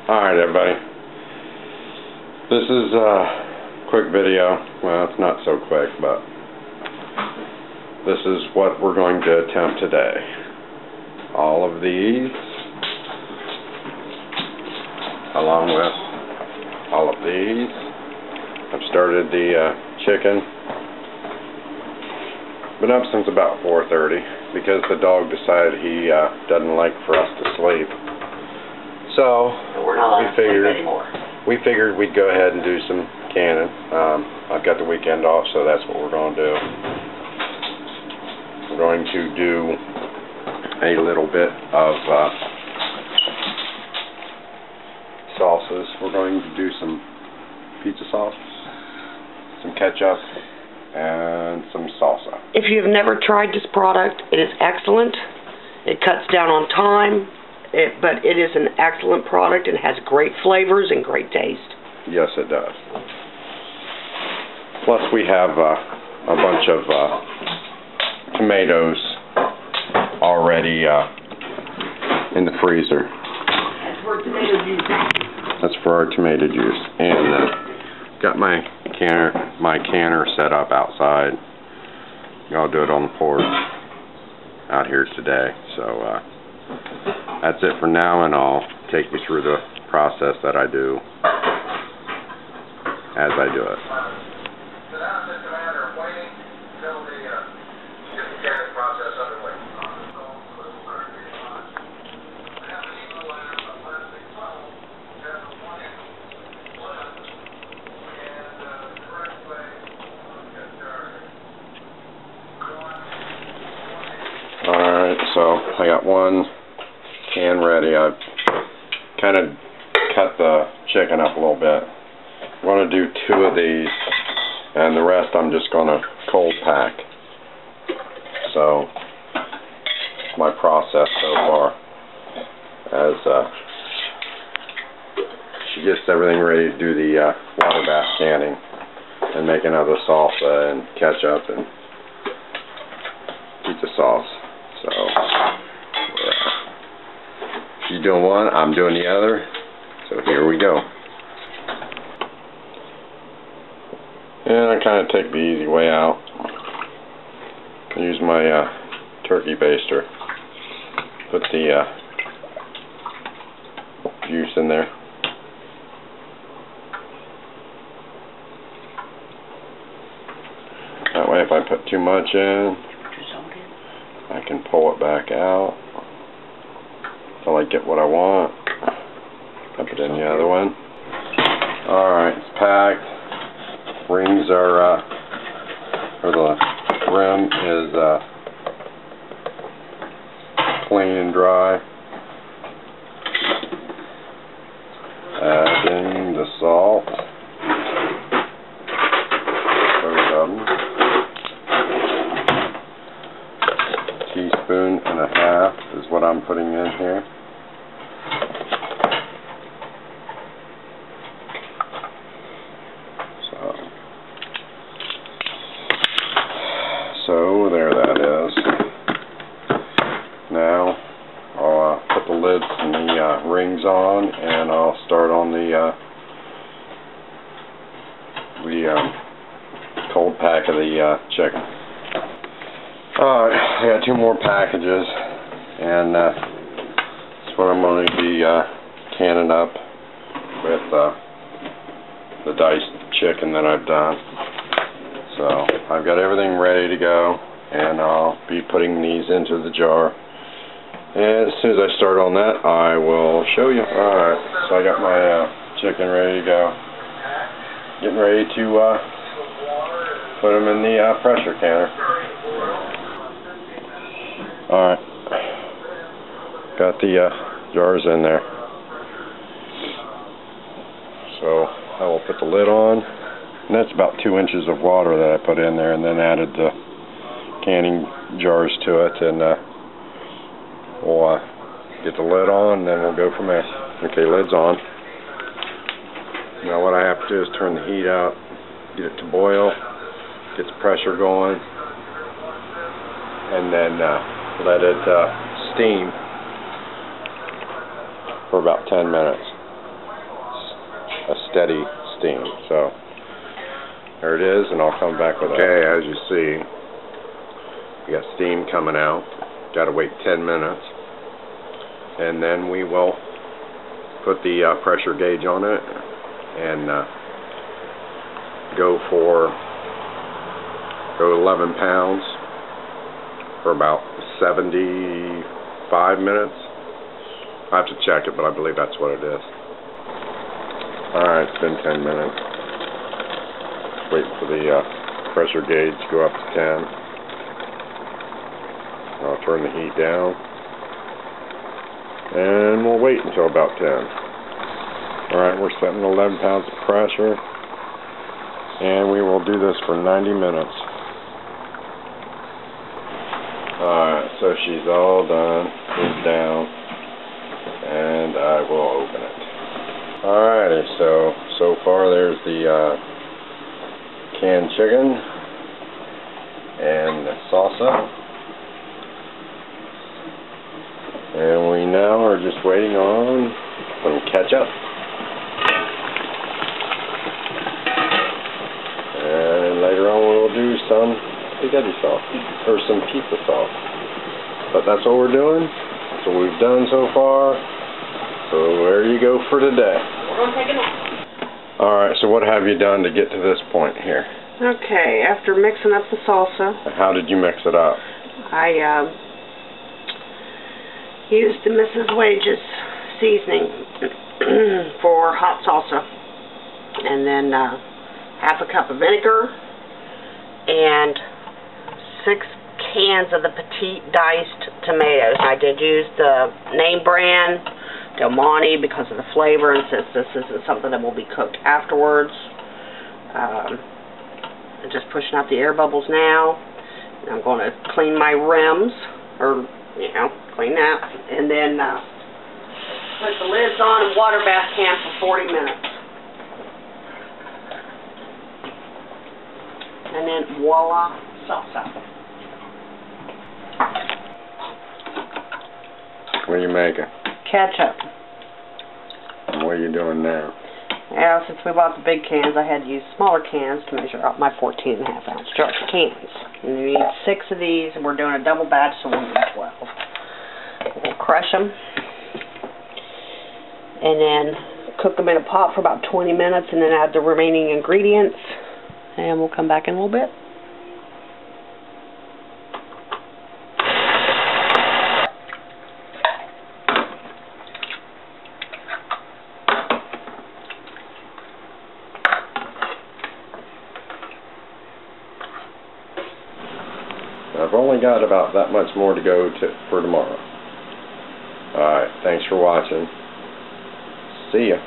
Alright everybody, this is a quick video. Well, it's not so quick, but this is what we're going to attempt today. All of these, along with all of these. I've started the chicken. Been up since about 4:30 because the dog decided he doesn't like for us to sleep. So we figured we'd go ahead and do some canning. I've got the weekend off, so that's what we're going to do. We're going to do a little bit of salsas. We're going to do some pizza sauce, some ketchup, and some salsa. If you've never tried this product, it is excellent. It cuts down on time. But it is an excellent product and has great flavors and great taste. Yes, it does. Plus, we have a bunch of tomatoes already in the freezer. That's for tomato juice. That's for our tomato juice. And got my canner set up outside. I'll do it on the porch out here today. So. That's it for now, and I'll take you through the process that I do as I do it. So now it's just a matter of waiting until the canning process underway. Alright, so I got one can ready. I've kind of cut the chicken up a little bit. I'm going to do 2 of these, and the rest I'm just going to cold pack. So, my process so far. As she gets everything ready to do the water bath canning and make another salsa and ketchup and pizza sauce. So, she's doing one, I'm doing the other, so here we go. And I kind of take the easy way out. I use my turkey baster. Put the juice in there. That way if I put too much in, I can pull it back out until I get what I want. Dump it in the other one. Alright, it's packed. Rings are, or the rim is clean and dry. Adding the salt. Both of them. Teaspoon and a half is what I'm putting in here. So there that is. Now I'll put the lids and the rings on, and I'll start on the cold pack of the chicken. Alright, I got 2 more packages, and that's what I'm going to be canning up with the diced chicken that I've done. So I've got everything ready to go, and I'll be putting these into the jar. And as soon as I start on that, I will show you. Alright, so I got my chicken ready to go. Getting ready to put them in the pressure canner. Alright, got the jars in there. So I will put the lid on. And that's about 2 inches of water that I put in there, and then added the canning jars to it, and we'll get the lid on, and then we'll go from there. Okay, lid's on. Now what I have to do is turn the heat out, get it to boil, get the pressure going, and then let it steam for about 10 minutes. a steady steam. So there it is, and I'll come back with it. Okay, as you see, we got steam coming out. Got to wait 10 minutes, and then we will put the pressure gauge on it and go 11 pounds for about 75 minutes. I have to check it, but I believe that's what it is. Alright, it's been 10 minutes. Wait for the pressure gauge to go up to 10. I'll turn the heat down, and we'll wait until about 10. Alright, we're setting 11 pounds of pressure, and we will do this for 90 minutes. Alright, so she's all done, it's down, and I will open it. Alrighty, so far there's the canned chicken and the salsa, and we now are just waiting on some ketchup, and later on we'll do some spaghetti sauce, or some pizza sauce. But that's what we're doing. That's what we've done so far. So there you go for today. We're going to take it off. Alright, so what have you done to get to this point here? Okay, after mixing up the salsa. How did you mix it up? I used the Mrs. Wages seasoning for hot salsa. And then half a cup of vinegar and 6 cans of the petite diced tomatoes. I did use the name brand Del Monte because of the flavor, and since this isn't something that will be cooked afterwards. I'm just pushing out the air bubbles now. And I'm going to clean my rims, or clean that, and then put the lids on and water bath can for 40 minutes. And then voila, salsa. What are you making? Ketchup. And what are you doing now? Yeah, since we bought the big cans, I had to use smaller cans to measure out my 14.5 ounce jar cans. And you need 6 of these, and we're doing a double batch, so we'll need 12. We'll crush them, and then cook them in a pot for about 20 minutes, and then add the remaining ingredients, and we'll come back in a little bit. I've only got about that much more to go for tomorrow. Alright, thanks for watching. See ya.